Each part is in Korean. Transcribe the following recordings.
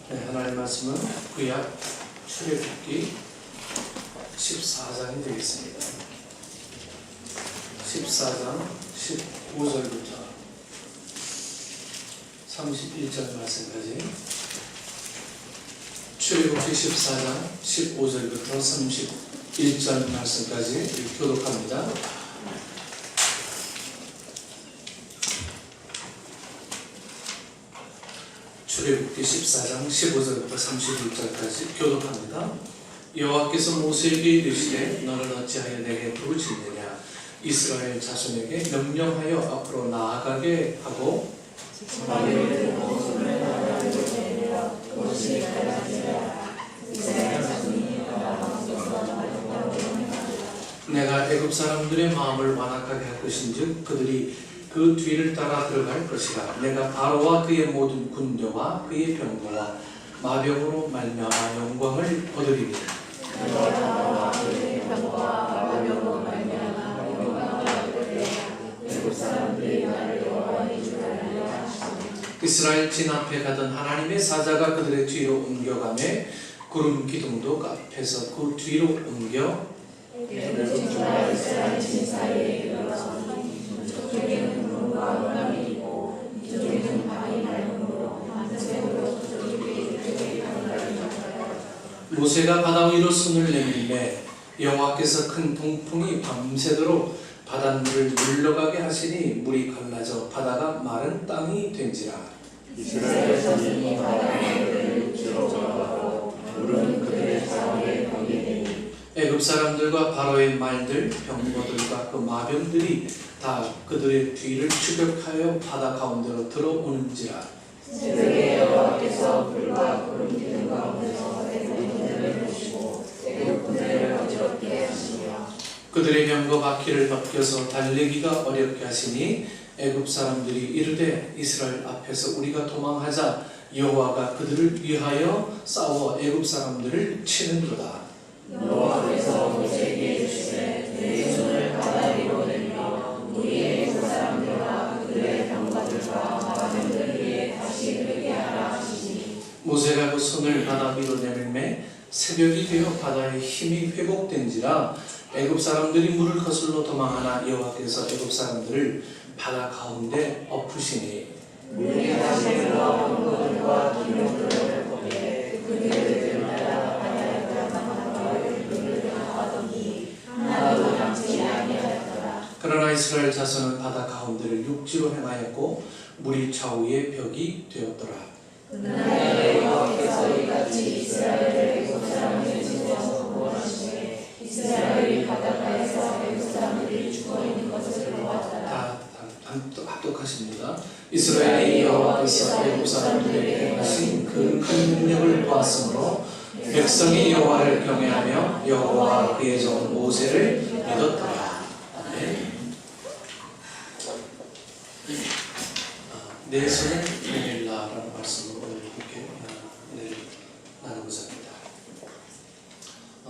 네, 하나님의 말씀은 구약 출애굽기 14장이 되겠습니다. 14장 15절부터 31절 말씀까지, 출애굽기 14장 15절부터 31절 말씀까지 교독합니다. 출애굽기 14장 15절부터 31절까지 교독합니다. 여호와께서 모세에게 이르시되 너는 어찌하여 내게 불을 짓느냐. 이스라엘 자손에게 명령하여 앞으로 나아가게 하고 내가 애굽 사람들의 마음을 완악하게 할 것인즉 그들이 그 뒤를 따라 들어갈 것이라. 내가 바로와 그의 모든 군대와 그의 병거와 마병으로 말미암아 영광을 얻으리니 이스라엘 진 앞에 가던 하나님의 사자가 그들의 뒤로 옮겨가매 구름 기둥도 앞에서 그 뒤로 옮겨 모세가 바다 위로 손을 내밀매 여호와께서 큰 동풍이 밤새도록 바닷물을 물러가게 하시니 물이 갈라져 바다가 마른 땅이 된지라. 이스라엘 자손이 바다를 육지로 걸어가고 물은 그들의 자리에 거기 되니 애굽 사람들과 바로의 말들 병거들과 그 마병들이 다 그들의 뒤를 추격하여 바다 가운데로 들어오는지라. 새벽에 여호와께서 불과 구름 기둥 가운데서 애굽 군대를 보시고 애굽 군대를 어지럽게 하시며 그들의 병거 바퀴를 벗겨서 달리기가 어렵게 하시니 애굽 사람들이 이르되 이스라엘 앞에서 우리가 도망하자. 여호와가 그들을 위하여 싸워 애굽 사람들을 치는도다. 여호와께서 모세에게 이르시되 내 손을 바다 위로 내밀어 우리의 애굽 사람들과 그들의 병거들과 마병들 위에 다시 흐르게 하라 하시니 모세가 그 손을 바다 위로 내밀매 새벽이 되어 바다의 힘이 회복된지라. 애굽 사람들이 물을 거슬러 도망하나 여호와께서 애굽 사람들을 바다 가운데 엎으시니 물이 다시 흘러 병거들과 기둥들을 보게 그들을 들마다 바다에 들어가는 그들을 하더니 하나도 남지 아니하였더라. 그러나 이스라엘 자손은 바다 가운데를 육지로 행하였고 물이 좌우의 벽이 되었더라. 그날에 여호와께서 이같이 이스라엘을 애굽 사람의 집에서 구원하시되 이스라엘이 바닷가에서 애굽 사람들이 죽어있는 것을 보았더라. 합독하십니다. 이스라엘이 여호와께서 애굽 사람들에게 하신 그 큰 능력을 보았으므로 백성이 여호와를 경외하며 여호와 그의 종 모세를 믿었더라. 아멘. 내 손을 내밀라라는 말씀으로 오늘 이렇게 나누고자 합니다.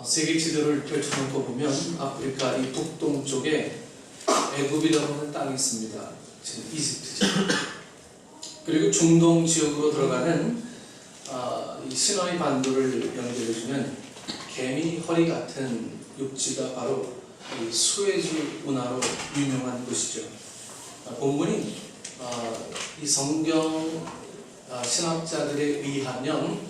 세계 지도를 펼쳐놓고 보면 아프리카 이 북동쪽에 애굽이라고 하는 땅이 있습니다. 지금 이집트죠. 그리고 중동 지역으로 들어가는 이 시나이 반도를 연결해주는 개미 허리 같은 육지가 바로 이 수에즈 운하로 유명한 곳이죠. 본문이 이 성경 신학자들에 의하면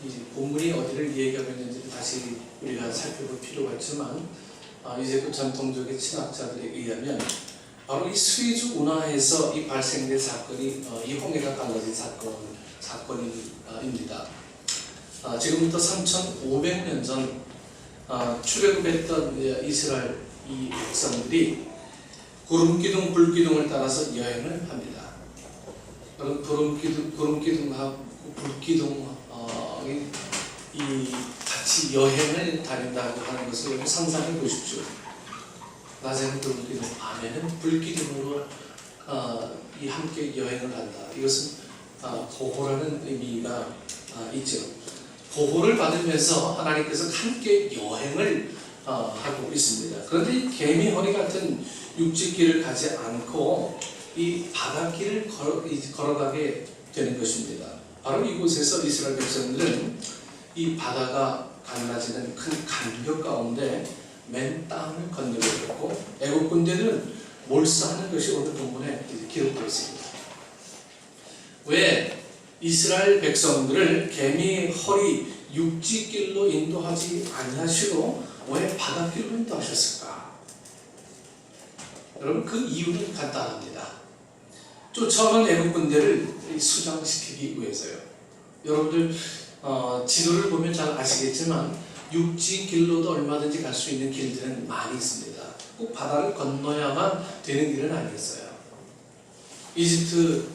이 본문이 어디를 얘기하고 있는지 다시 우리가 살펴볼 필요가 있지만 이제 그 전통적인 신학자들에 의하면 바로 이 스웨즈 운하에서 이 발생된 사건이 이 홍해가 갈라진 사건입니다. 지금부터 3,500년 전 출애굽했던 이스라엘 이 백성들이 구름기둥, 불기둥을 따라서 여행을 합니다. 그럼 구름기둥하고 불기둥이 이 같이 여행을 다닌다고 하는 것을 여러분 상상해 보십시오. 낮에는 구름기둥, 밤에는 불기둥으로 이 함께 여행을 한다. 이것은 보호라는 의미가 있죠. 보호를 받으면서 하나님께서 함께 여행을 하고 있습니다. 그런데 이 개미 허리 같은 육지길을 가지 않고 이 바닷길을 걸어가게 되는 것입니다. 바로 이곳에서 이스라엘 백성들은 이 바다가 갈라지는 큰 간격 가운데 맨 땅을 건너게 되었고, 애국 군대들은 몰사하는 것이 오늘 본문에 기록되어 있습니다. 왜 이스라엘 백성들을 개미 허리 육지길로 인도하지 아니하시고 왜 바닷길로 인도하셨을까? 여러분, 그 이유는 간단합니다. 쫓아오는 애국 군대를 수장시키기 위해서요. 여러분들 지도를 보면 잘 아시겠지만 육지 길로도 얼마든지 갈 수 있는 길들은 많이 있습니다. 꼭 바다를 건너야만 되는 길은 아니었어요. 이집트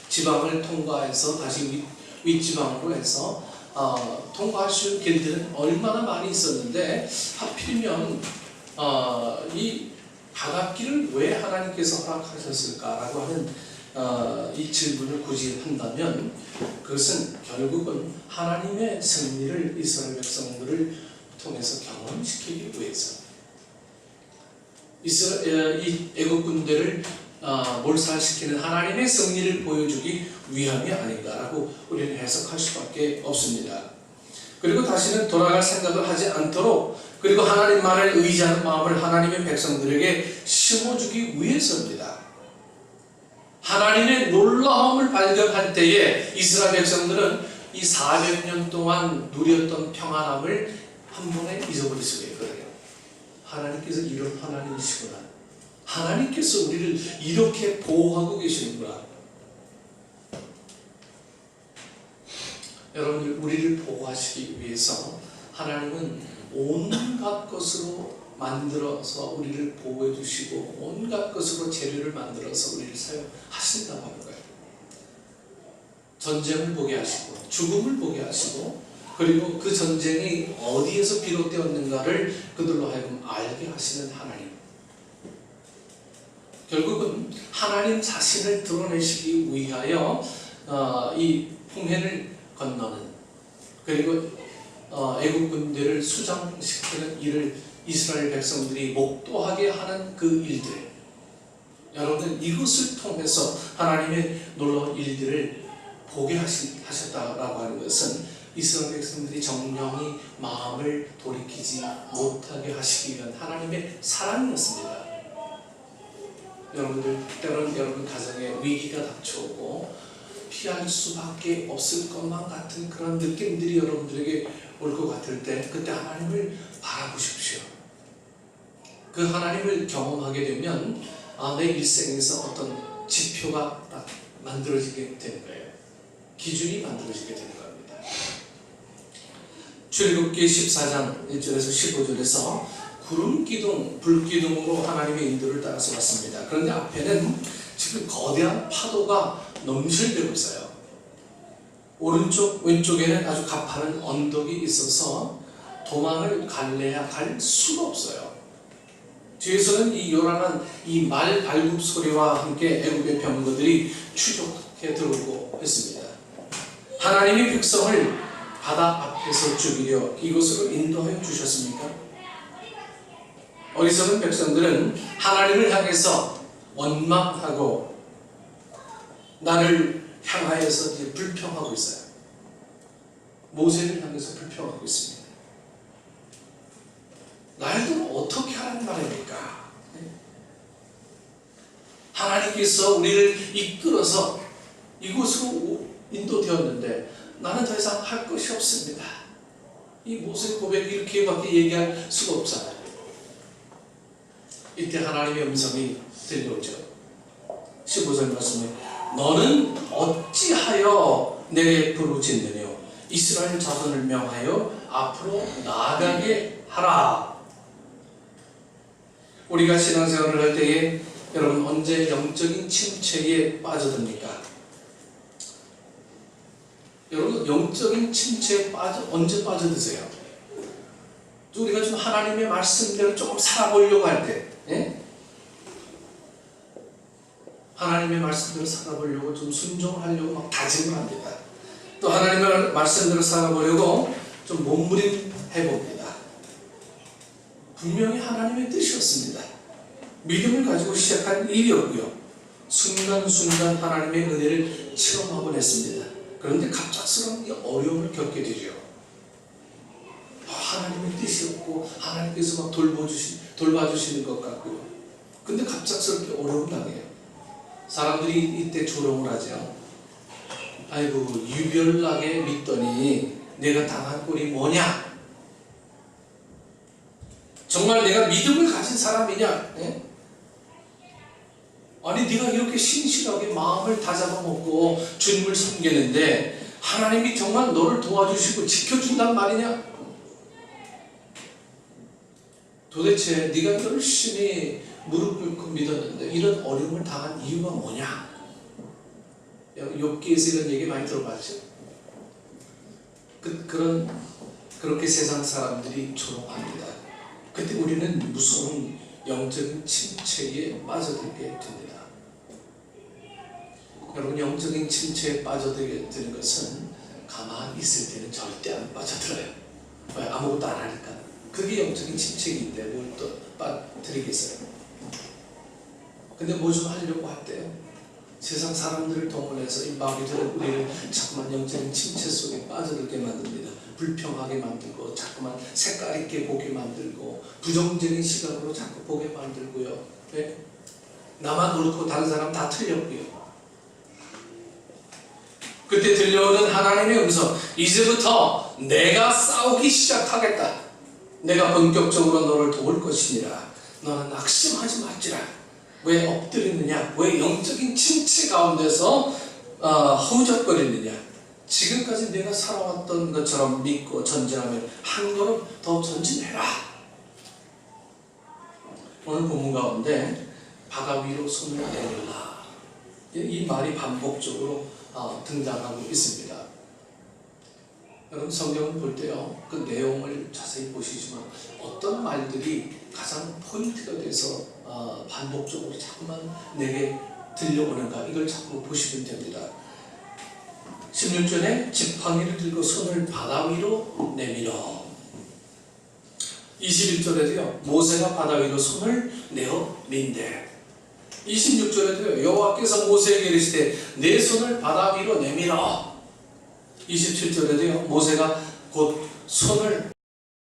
지방을 통과해서 다시 윗지방으로 해서 통과할 수 있는 길들은 얼마나 많이 있었는데, 하필이면 이 바닷길을 왜 하나님께서 허락하셨을까라고 하는 이 질문을 굳이 한다면, 그것은 결국은 하나님의 승리를 이스라엘 백성들을 통해서 경험시키기 위해서, 이 애국 군대를 몰살시키는 하나님의 승리를 보여주기 위함이 아닌가라고 우리는 해석할 수밖에 없습니다. 그리고 다시는 돌아갈 생각을 하지 않도록, 그리고 하나님만을 의지하는 마음을 하나님의 백성들에게 심어주기 위해서입니다. 하나님의 놀라움을 발견할 때에 이스라엘 백성들은 이 400년 동안 누렸던 평안함을 한 번에 잊어버릴 수가 있거든요. 하나님께서 이런 하나님이시구나. 하나님께서 우리를 이렇게 보호하고 계시는구나. 여러분들, 우리를 보호하시기 위해서 하나님은 온갖 것으로 만들어서 우리를 보호해 주시고 온갖 것으로 재료를 만들어서 우리를 사용하신다고 하는 거예요. 전쟁을 보게 하시고 죽음을 보게 하시고, 그리고 그 전쟁이 어디에서 비롯되었는가를 그들로 하여금 알게 하시는 하나님. 결국은 하나님 자신을 드러내시기 위하여 이 홍해를 건너는, 그리고 애국 군대를 수장시키는 일을 이스라엘 백성들이 목도하게 하는 그 일들, 여러분, 이것을 통해서 하나님의 놀라운 일들을 보게 하셨다라고 하는 것은 이스라엘 백성들이 정령이 마음을 돌이키지 못하게 하시기 위한 하나님의 사랑이었습니다. 여러분들, 때로는 여러분 가정에 위기가 닥쳐오고 피할 수밖에 없을 것만 같은 그런 느낌들이 여러분들에게 올 것 같을 때, 그때 하나님을 바라보십시오. 그 하나님을 경험하게 되면 내 일생에서 어떤 지표가 딱 만들어지게 되는 거예요. 기준이 만들어지게 되는 겁니다. 출애굽기 14장 1절에서 15절에서 구름 기둥, 불 기둥으로 하나님의 인도를 따라서 왔습니다. 그런데 앞에는 지금 거대한 파도가 넘실대고 있어요. 오른쪽, 왼쪽에는 아주 가파른 언덕이 있어서 도망을 갈래야 갈 수가 없어요. 뒤에서는 이 요란한 이 말 발굽 소리와 함께 애국의 병거들이 추격해 들어오고 있습니다. 하나님의 백성을 바다 앞에서 죽이려 이곳으로 인도하여 주셨습니까? 어리석은 백성들은 하나님을 향해서 원망하고 나를 향하여서 이제 불평하고 있어요. 모세를 향해서 불평하고 있습니다. 나를 어떻게 하라는 말입니까? 하나님께서 우리를 이끌어서 이곳으로 인도되었는데 나는 더 이상 할 것이 없습니다. 이 모세 고백이 이렇게밖에 얘기할 수가 없잖아요. 이때 하나님의 음성이 들려오죠. 15절 말씀에 너는 어찌하여 내게 부르짖느냐 이스라엘 자손을 명하여 앞으로 나아가게 하라. 우리가 신앙생활을 할 때에 여러분 언제 영적인 침체에 빠져듭니까? 여러분 영적인 침체에 언제 빠져드세요? 우리가 좀 하나님의 말씀대로 조금 살아보려고 할 때, 예? 하나님의 말씀대로 살아보려고 좀 순종하려고 막 다짐을 합니다. 또 하나님의 말씀대로 살아보려고 좀 몸부림해봅니다. 분명히 하나님의 뜻이었습니다. 믿음을 가지고 시작한 일이었고요. 순간순간 하나님의 은혜를 체험하곤 했습니다. 그런데 갑작스러운 이 어려움을 겪게 되죠. 하나님의 뜻이었고 하나님께서 막 돌봐주시는 것 같고요. 근데 갑작스럽게 어려움 당해요. 사람들이 이때 조롱을 하죠. 아이고 유별나게 믿더니 내가 당한 꼴이 뭐냐? 정말 내가 믿음을 가진 사람이냐? 예? 아니 네가 이렇게 신실하게 마음을 다잡아먹고 주님을 섬기는데 하나님이 정말 너를 도와주시고 지켜준단 말이냐? 도대체 네가 열심히 무릎 꿇고 믿었는데 이런 어려움을 당한 이유가 뭐냐? 욥기에서 이런 얘기 많이 들어봤죠? 그렇게 세상 사람들이 조롱합니다. 그때 우리는 무서운 영적인 침체에 빠져들게 됩니다. 여러분, 영적인 침체에 빠져들게 되는 것은 가만히 있을 때는 절대 안 빠져들어요. 왜? 아무것도 안 하니까. 그게 영적인 침체인데 뭘 또 빠뜨리겠어요. 근데 뭐 좀 하려고 할때요, 세상 사람들을 동원해서 이 마귀들은 우리를 자꾸만 영적인 침체 속에 빠져들게 만듭니다. 불평하게 만들고 자꾸만 색깔 있게 보게 만들고 부정적인 시각으로 자꾸 보게 만들고요. 네? 나만 옳고 다른 사람 다 틀렸고요. 그때 들려오는 하나님의 음성, 이제부터 내가 싸우기 시작하겠다. 내가 본격적으로 너를 도울 것이니라. 너는 낙심하지 말지라. 왜 엎드리느냐? 왜 영적인 침체 가운데서 허우적거리느냐? 지금까지 내가 살아왔던 것처럼 믿고 전진하면 한 걸음 더 전진해라. 오늘 본문 가운데 바다 위로 손을 내밀라, 이 말이 반복적으로 등장하고 있습니다. 여러분, 성경을 볼 때요, 그 내용을 자세히 보시지만 어떤 말들이 가장 포인트가 돼서 반복적으로 자꾸만 내게 들려오는가, 이걸 자꾸 보시면 됩니다. 16절에 지팡이를 들고 손을 바다 위로 내밀어. 21절에도요, 모세가 바다 위로 손을 내어 민대. 26절에도요, 여호와께서 모세에게 이르시되 내 손을 바다 위로 내밀어. 27절에도요, 모세가 곧 손을